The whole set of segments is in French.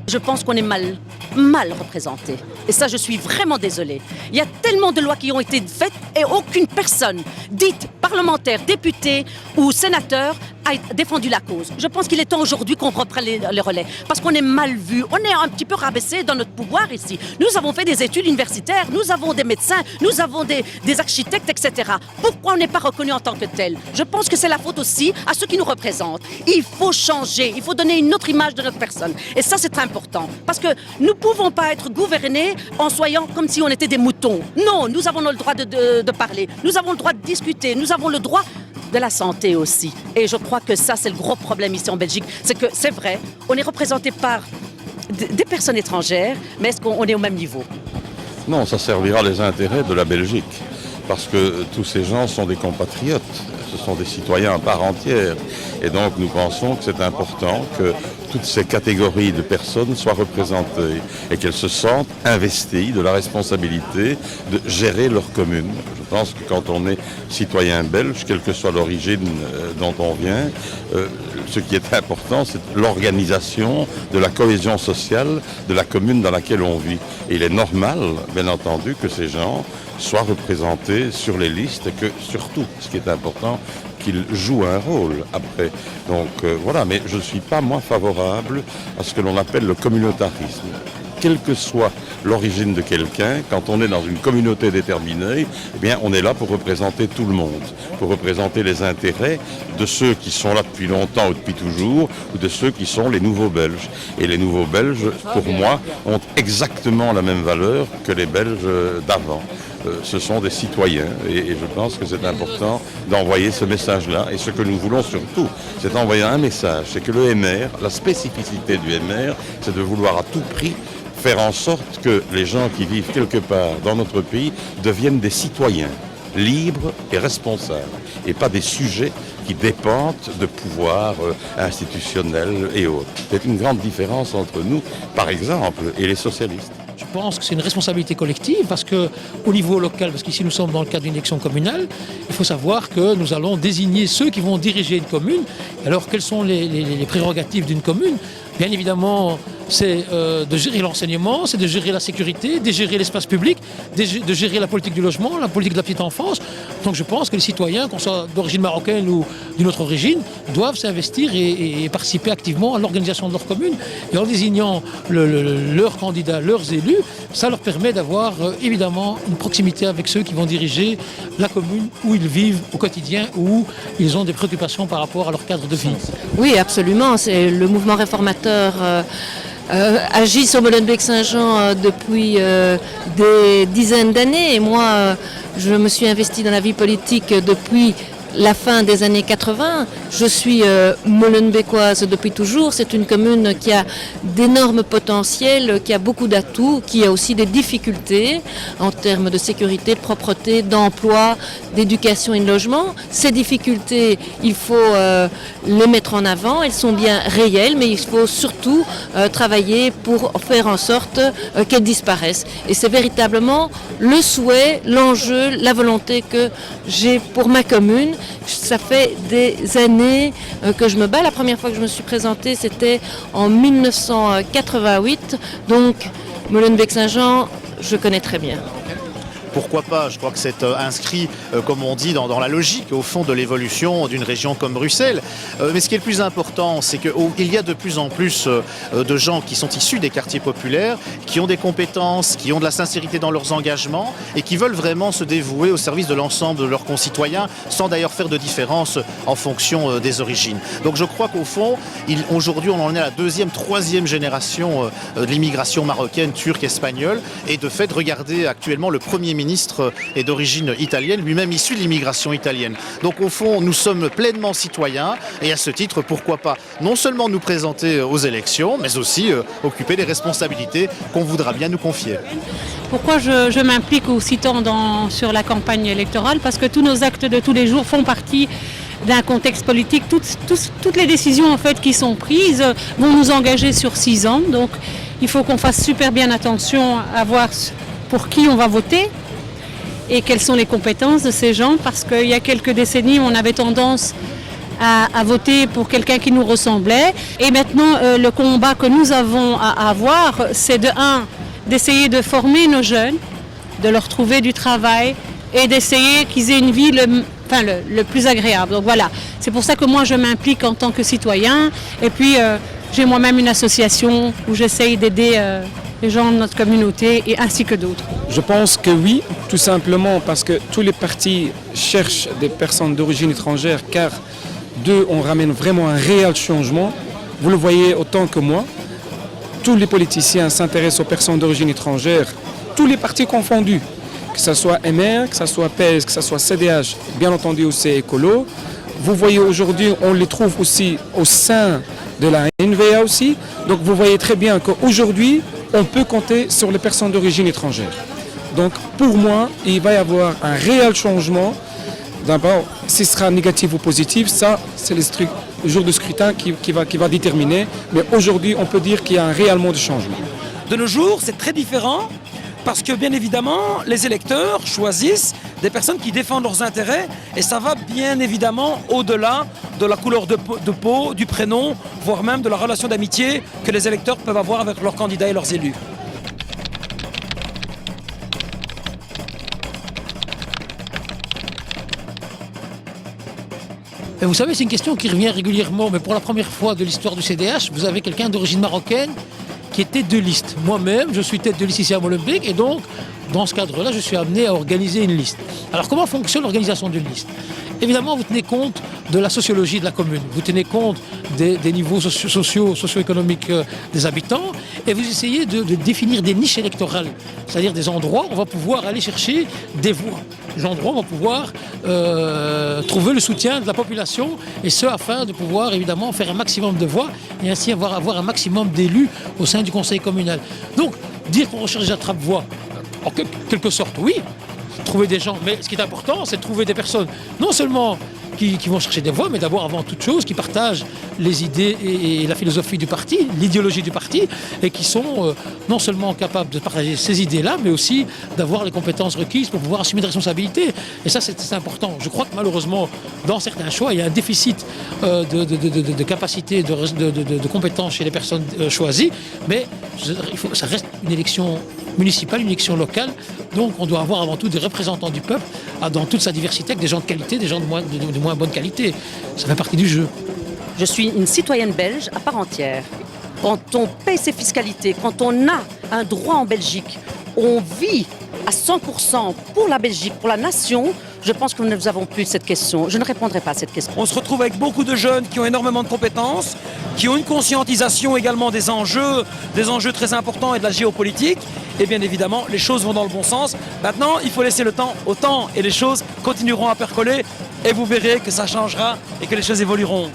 Je pense qu'on est mal représenté. Et ça, je suis vraiment désolée. Il y a tellement de lois qui ont été faites et aucune personne, dite parlementaire, député ou sénateur, a défendu la cause. Je pense qu'il est temps aujourd'hui qu'on reprenne les relais. Parce qu'on est mal vu, on est un petit peu rabaissé dans notre pouvoir ici. Nous avons fait des études universitaires, nous avons des médecins, nous avons des architectes, etc. Pourquoi on n'est pas reconnu en tant que tel? Je pense que c'est la faute aussi à ceux qui nous représentent. Il faut changer, il faut donner une autre image de notre personne. Et ça, c'est très important. Parce que nous ne pouvons pas être gouvernés en soyant comme si on était des moutons. Non, nous avons le droit de parler, nous avons le droit de discuter, nous avons le droit de la santé aussi. Et je crois que ça, c'est le gros problème ici en Belgique. C'est que, c'est vrai, on est représenté par des personnes étrangères, mais est-ce qu'on est au même niveau? Non, ça servira les intérêts de la Belgique. Parce que tous ces gens sont des compatriotes. Ce sont des citoyens à part entière. Et donc nous pensons que c'est important que toutes ces catégories de personnes soient représentées et qu'elles se sentent investies de la responsabilité de gérer leur commune. Je pense que quand on est citoyen belge, quelle que soit l'origine dont on vient, ce qui est important, c'est l'organisation de la cohésion sociale de la commune dans laquelle on vit. Et il est normal, bien entendu, que ces gens soient représentés sur les listes et que, surtout, ce qui est important, qu'ils jouent un rôle après. Donc voilà, mais je ne suis pas moins favorable à ce que l'on appelle le communautarisme. Quelle que soit l'origine de quelqu'un, quand on est dans une communauté déterminée, eh bien, on est là pour représenter tout le monde, pour représenter les intérêts de ceux qui sont là depuis longtemps ou depuis toujours, ou de ceux qui sont les nouveaux Belges. Et les nouveaux Belges, pour moi, ont exactement la même valeur que les Belges d'avant. Ce sont des citoyens et je pense que c'est important d'envoyer ce message-là. Et ce que nous voulons surtout, c'est envoyer un message. C'est que le MR, la spécificité du MR, c'est de vouloir à tout prix faire en sorte que les gens qui vivent quelque part dans notre pays deviennent des citoyens libres et responsables et pas des sujets qui dépendent de pouvoirs institutionnels et autres. C'est une grande différence entre nous, par exemple, et les socialistes. Je pense que c'est une responsabilité collective parce qu'au niveau local, parce qu'ici nous sommes dans le cadre d'une élection communale, il faut savoir que nous allons désigner ceux qui vont diriger une commune. Alors quelles sont les prérogatives d'une commune? Bien évidemment, c'est de gérer l'enseignement, c'est de gérer la sécurité, de gérer l'espace public, de gérer la politique du logement, la politique de la petite enfance. Donc je pense que les citoyens, qu'on soit d'origine marocaine ou d'une autre origine, doivent s'investir et participer activement à l'organisation de leur commune. Et en désignant leurs candidats, leurs élus, ça leur permet d'avoir évidemment une proximité avec ceux qui vont diriger la commune où ils vivent au quotidien, où ils ont des préoccupations par rapport à leur cadre de vie. Oui, absolument. C'est le mouvement réformateur agit sur Molenbeek-Saint-Jean depuis des dizaines d'années. Et moi, je me suis investie dans la vie politique depuis la fin des années 80. Je suis molenbeekoise depuis toujours. C'est une commune qui a d'énormes potentiels, qui a beaucoup d'atouts, qui a aussi des difficultés en termes de sécurité, de propreté, d'emploi, d'éducation et de logement. Ces difficultés, il faut les mettre en avant. Elles sont bien réelles, mais il faut surtout travailler pour faire en sorte qu'elles disparaissent. Et c'est véritablement le souhait, l'enjeu, la volonté que j'ai pour ma commune. Ça fait des années que je me bats. La première fois que je me suis présentée, c'était en 1988. Donc, Molenbeek-Saint-Jean, je connais très bien. Pourquoi pas? Je crois que c'est inscrit, comme on dit, dans la logique, au fond, de l'évolution d'une région comme Bruxelles. Mais ce qui est le plus important, c'est qu'il y a de plus en plus de gens qui sont issus des quartiers populaires, qui ont des compétences, qui ont de la sincérité dans leurs engagements et qui veulent vraiment se dévouer au service de l'ensemble de leurs concitoyens, sans d'ailleurs faire de différence en fonction des origines. Donc je crois qu'au fond, aujourd'hui, on en est à la deuxième, troisième génération de l'immigration marocaine, turque, espagnole. Et de fait, regardez actuellement le Premier ministre est d'origine italienne, lui-même issu de l'immigration italienne. Donc au fond, nous sommes pleinement citoyens et à ce titre, pourquoi pas non seulement nous présenter aux élections, mais aussi occuper des responsabilités qu'on voudra bien nous confier. Pourquoi je m'implique aussi tant sur la campagne électorale? Parce que tous nos actes de tous les jours font partie d'un contexte politique. Toutes les décisions en fait qui sont prises vont nous engager sur 6 ans. Donc il faut qu'on fasse super bien attention à voir pour qui on va voter et quelles sont les compétences de ces gens, parce qu'il y a quelques décennies, on avait tendance à voter pour quelqu'un qui nous ressemblait. Et maintenant, le combat que nous avons à avoir, c'est d'essayer de former nos jeunes, de leur trouver du travail et d'essayer qu'ils aient une vie le plus agréable. Donc voilà, c'est pour ça que moi je m'implique en tant que citoyen. Et puis j'ai moi-même une association où j'essaye d'aider les gens de notre communauté et ainsi que d'autres. Je pense que oui, tout simplement parce que tous les partis cherchent des personnes d'origine étrangère car d'eux, on ramène vraiment un réel changement. Vous le voyez autant que moi. Tous les politiciens s'intéressent aux personnes d'origine étrangère, tous les partis confondus, que ce soit MR, que ce soit PS, que ce soit CDH, bien entendu aussi Écolo. Vous voyez aujourd'hui, on les trouve aussi au sein de la NVA aussi. Donc vous voyez très bien qu'aujourd'hui, on peut compter sur les personnes d'origine étrangère. Donc pour moi, il va y avoir un réel changement. D'abord, si ce sera négatif ou positif, ça, c'est le jour de scrutin qui va déterminer. Mais aujourd'hui, on peut dire qu'il y a un réellement de changement. De nos jours, c'est très différent parce que, bien évidemment, les électeurs choisissent des personnes qui défendent leurs intérêts et ça va bien évidemment au-delà de la couleur de peau, du prénom, voire même de la relation d'amitié que les électeurs peuvent avoir avec leurs candidats et leurs élus. Et vous savez, c'est une question qui revient régulièrement, mais pour la première fois de l'histoire du CDH, vous avez quelqu'un d'origine marocaine qui est tête de liste. Moi-même, je suis tête de liste ici à Molenbeek, et donc, dans ce cadre-là, je suis amené à organiser une liste. Alors, comment fonctionne l'organisation d'une liste ? Évidemment, vous tenez compte de la sociologie de la commune, vous tenez compte des niveaux socio-économiques des habitants, et vous essayez de définir des niches électorales, c'est-à-dire des endroits où on va pouvoir aller chercher des voix. Des endroits où on va pouvoir trouver le soutien de la population, et ce afin de pouvoir évidemment faire un maximum de voix et ainsi avoir un maximum d'élus au sein du conseil communal. Donc, dire qu'on recherche des attrape-voix, en quelque sorte, oui, trouver des gens, mais ce qui est important, c'est de trouver des personnes, non seulement qui vont chercher des voix, mais d'abord, avant toute chose, qui partagent les idées et la philosophie du parti, l'idéologie du parti, et qui sont non seulement capables de partager ces idées-là, mais aussi d'avoir les compétences requises pour pouvoir assumer des responsabilités. Et ça, c'est important. Je crois que malheureusement, dans certains choix, il y a un déficit de capacité, de compétences chez les personnes choisies, mais ça reste une élection municipale, une élection locale, donc on doit avoir avant tout des représentants du peuple dans toute sa diversité, avec des gens de qualité, des gens de moins bonne qualité. Ça fait partie du jeu. Je suis une citoyenne belge à part entière. Quand on paie ses fiscalités, quand on a un droit en Belgique, on vit à 100% pour la Belgique, pour la nation, je pense que nous n'avons plus cette question. Je ne répondrai pas à cette question. On se retrouve avec beaucoup de jeunes qui ont énormément de compétences, qui ont une conscientisation également des enjeux très importants et de la géopolitique. Et bien évidemment, les choses vont dans le bon sens. Maintenant, il faut laisser le temps au temps et les choses continueront à percoler. Et vous verrez que ça changera et que les choses évolueront.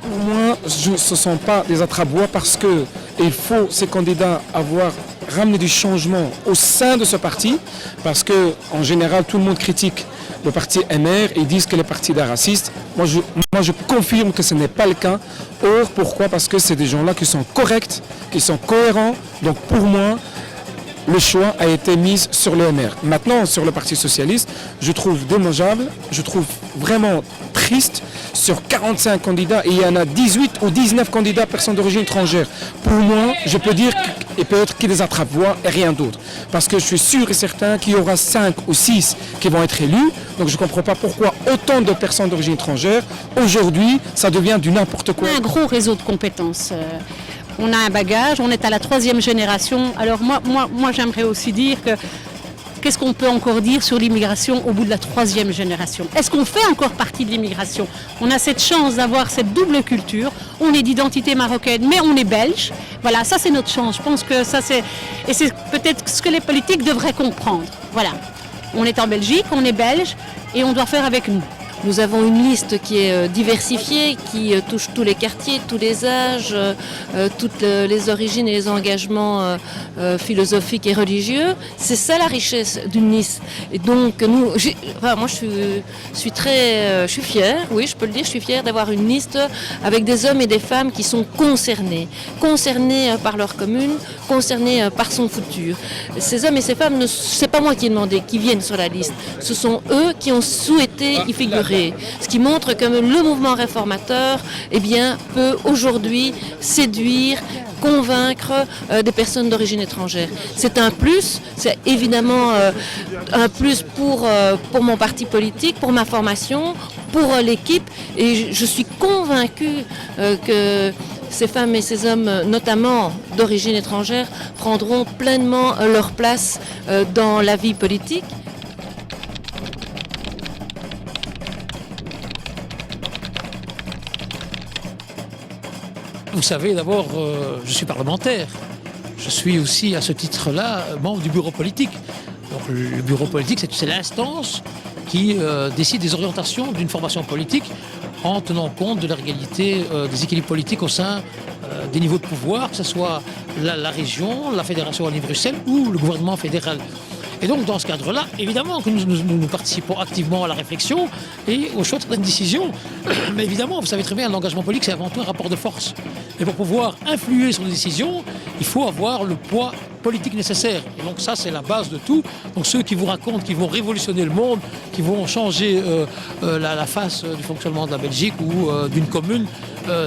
Pour moi, ce ne sont pas des attrape-voix parce qu'il faut, ces candidats, avoir ramené du changement au sein de ce parti. Parce qu'en général, tout le monde critique le parti MR et disent que le parti est raciste. Moi, je confirme que ce n'est pas le cas. Or, pourquoi ? Parce que c'est des gens-là qui sont corrects, qui sont cohérents. Donc pour moi, le choix a été mis sur le MR. Maintenant, sur le Parti Socialiste, je trouve dommageable, je trouve vraiment triste. Sur 45 candidats, et il y en a 18 ou 19 candidats personnes d'origine étrangère. Pour moi, je peux dire qu'il peut être qu'il des attrape-voix et rien d'autre. Parce que je suis sûr et certain qu'il y aura 5 ou 6 qui vont être élus. Donc je ne comprends pas pourquoi autant de personnes d'origine étrangère, aujourd'hui, ça devient du n'importe quoi. On a un gros réseau de compétences. On a un bagage, on est à la 3e génération. Alors moi j'aimerais aussi dire que qu'est-ce qu'on peut encore dire sur l'immigration au bout de la 3e génération ? Est-ce qu'on fait encore partie de l'immigration ? On a cette chance d'avoir cette double culture. On est d'identité marocaine, mais on est belge. Voilà, ça c'est notre chance. Je pense que ça c'est... Et c'est peut-être ce que les politiques devraient comprendre. Voilà. On est en Belgique, on est belge, et on doit faire avec nous. Nous avons une liste qui est diversifiée, qui touche tous les quartiers, tous les âges, toutes les origines et les engagements philosophiques et religieux. C'est ça la richesse d'une liste. Et donc moi je suis fière, oui je peux le dire, je suis fière d'avoir une liste avec des hommes et des femmes qui sont concernés par leur commune, concernés par son futur. Ces hommes et ces femmes, c'est pas moi qui ai demandé qu'ils viennent sur la liste. Ce sont eux qui ont souhaité y figurer. mesurée, ce qui montre que le mouvement réformateur peut aujourd'hui séduire, convaincre des personnes d'origine étrangère. C'est un plus, c'est évidemment un plus pour mon parti politique, pour ma formation, pour l'équipe, et je suis convaincue que ces femmes et ces hommes, notamment d'origine étrangère, prendront pleinement leur place dans la vie politique. Vous savez, d'abord, je suis parlementaire. Je suis aussi, à ce titre-là, membre du bureau politique. Donc, le bureau politique, c'est l'instance qui décide des orientations d'une formation politique en tenant compte de la réalité des équilibres politiques au sein des niveaux de pouvoir, que ce soit la région, la fédération Wallonie-Bruxelles ou le gouvernement fédéral. Et donc, dans ce cadre-là, évidemment que nous participons activement à la réflexion et au choix de certaines décisions. Mais évidemment, vous savez très bien, l'engagement politique, c'est avant tout un rapport de force. Et pour pouvoir influer sur les décisions, il faut avoir le poids politique nécessaire. Et donc ça, c'est la base de tout. Donc ceux qui vous racontent qu'ils vont révolutionner le monde, qui vont changer la face du fonctionnement de la Belgique ou d'une commune,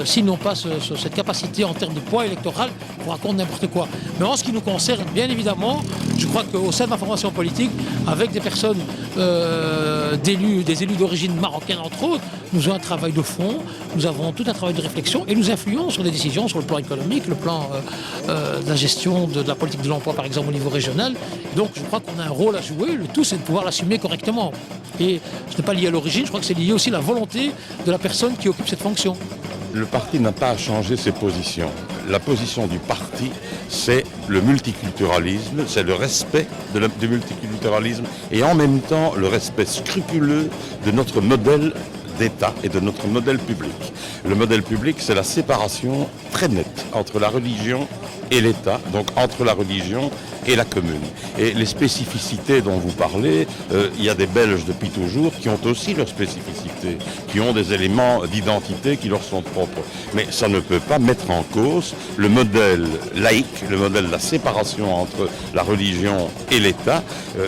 s'ils n'ont pas cette capacité en termes de poids électoral, vous racontent n'importe quoi. Mais en ce qui nous concerne, bien évidemment, je crois qu'au sein de la formation politique, avec des personnes des élus d'origine marocaine entre autres, nous avons un travail de fond, nous avons tout un travail de réflexion et nous influons sur des décisions sur le plan économique, le plan de la gestion de la politique de l'emploi par exemple au niveau régional. Donc je crois qu'on a un rôle à jouer, le tout c'est de pouvoir l'assumer correctement. Et ce n'est pas lié à l'origine, je crois que c'est lié aussi à la volonté de la personne qui occupe cette fonction. Le parti n'a pas à changer ses positions. La position du parti, c'est le multiculturalisme, c'est le respect du multiculturalisme et en même temps le respect scrupuleux de notre modèle d'État et de notre modèle public. Le modèle public, c'est la séparation très nette entre la religion et l'État, donc entre la religion et la commune. Et les spécificités dont vous parlez, il y a des Belges depuis toujours qui ont aussi leurs spécificités, qui ont des éléments d'identité qui leur sont propres. Mais ça ne peut pas mettre en cause le modèle laïque, le modèle de la séparation entre la religion et l'État.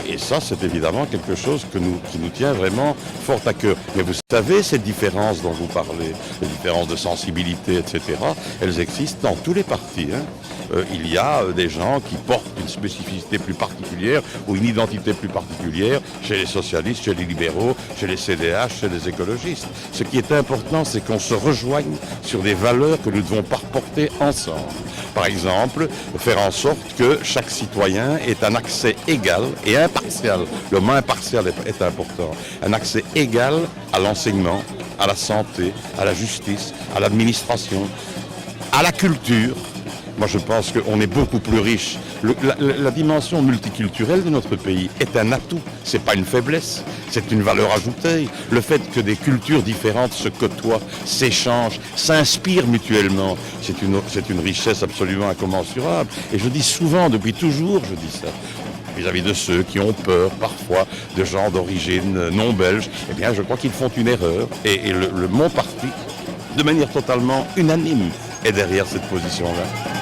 Et ça, c'est évidemment quelque chose qui nous tient vraiment fort à cœur. Mais vous savez, ces différences dont vous parlez, les différences de sensibilité, etc., elles existent dans tous les partis. Il y a des gens qui portent une spécificité plus particulière ou une identité plus particulière chez les socialistes, chez les libéraux, chez les CDH, chez les écologistes. Ce qui est important, c'est qu'on se rejoigne sur des valeurs que nous devons porter ensemble. Par exemple, faire en sorte que chaque citoyen ait un accès égal et impartial. Le mot impartial est important. Un accès égal à l'enseignement, à la santé, à la justice, à l'administration, à la culture. Moi, je pense qu'on est beaucoup plus riche. La dimension multiculturelle de notre pays est un atout. C'est pas une faiblesse, c'est une valeur ajoutée. Le fait que des cultures différentes se côtoient, s'échangent, s'inspirent mutuellement, c'est une richesse absolument incommensurable. Et je dis souvent, depuis toujours, je dis ça, vis-à-vis de ceux qui ont peur parfois de gens d'origine non belge, eh bien, je crois qu'ils font une erreur. Et mon parti, de manière totalement unanime, est derrière cette position-là.